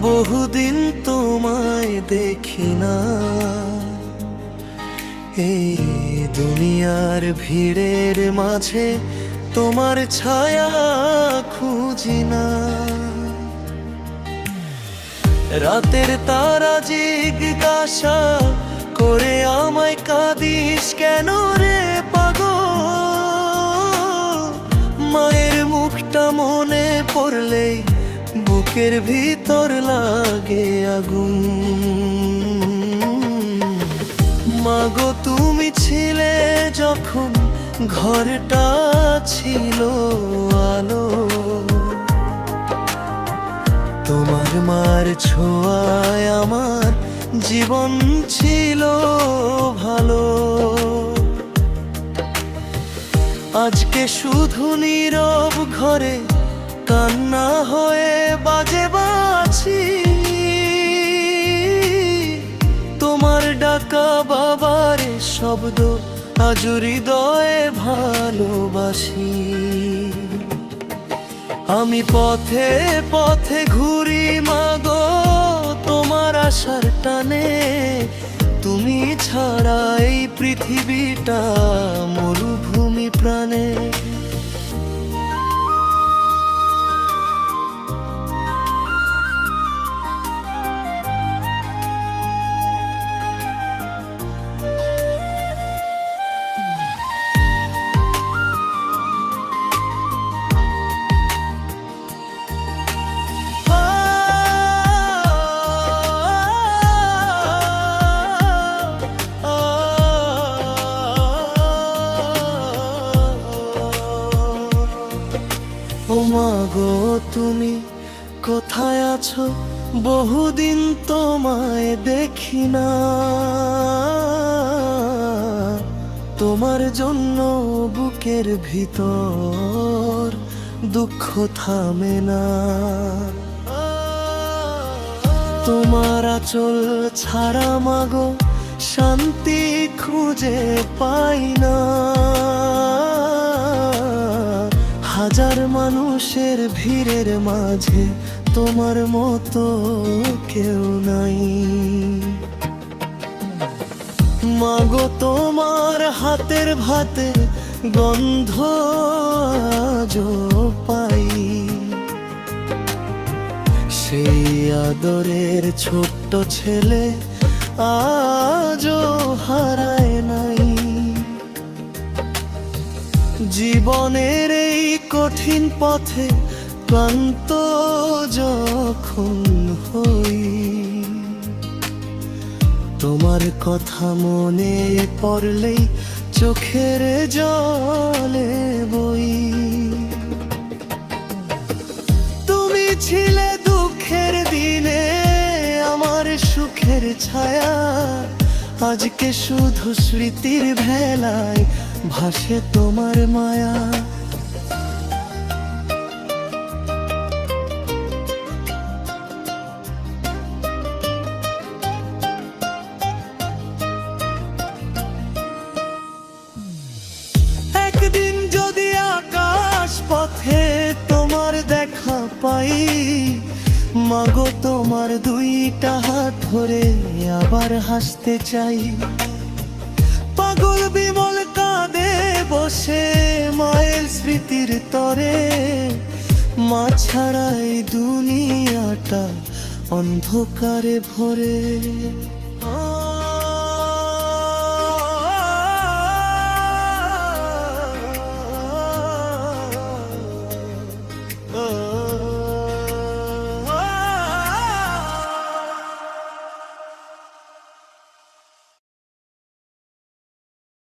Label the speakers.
Speaker 1: বহুদিন তোমায় দেখি না, এই দুনিয়ার ভিড়ের মাঝে তোমার ছায়া খুঁজি না। রাতের তারা জিজ্ঞাসা করে আমায় কাঁদিস কেন রে পাগল। মায়ের মুখটা মনে পড়লেই বুকের ভিতর লাগে আগুন। মাগো তুমি ছিলে যখন ঘরটা ছিল আলো, তোমার মার ছোঁয়ায় আমার জীবন ছিল ভালো। আজকে শুধু নীরব ঘরে কান্না হয়ে বাজে বাঁশি, তোমার ডাকা বাবার শব্দ আজ হৃদয়ে ভালোবাসি। আমি পথে পথে ঘুরি মাগো তোমার আশার টানে, তুমি ছাড়া এই পৃথিবীটা মরুভূমি প্রাণে। ও মাগো তুমি কোথায় আছো, বহুদিন তোমায় দেখি না। তোমার জন্য বুকের ভিতর দুঃখ থামে না। তোমার আঁচল ছাড়া মাগো শান্তি খুঁজে পাই না। হাজার মানুষের ভিড়ের মাঝে তোমার মতো কেউ নাই। মাগো তোমার হাতের ভাতে গন্ধ আজও পাই, সেই আদরের ছোট্ট ছেলে আজও হারায় নাই। জীবনের এই কঠিন পথে ক্লান্ত যখন হই, তোমার কথা মনে পড়লেই চোখের জলে বই। তুমি ছিলে দুঃখের দিনে আমার সুখের ছায়া, আজকে শুধু স্মৃতির ভেলায় ভাসে তোমার মায়া। একদিন যদি আকাশ পথে তোমার দেখা পাই, মাগো তোমার দুইটা হাত ধরে আবার হাসতে চাই। পাগল বিমল কাঁদে বসে মায়ের স্মৃতির তরে, মা ছাড়াই দুনিয়াটা অন্ধকারে ভরে।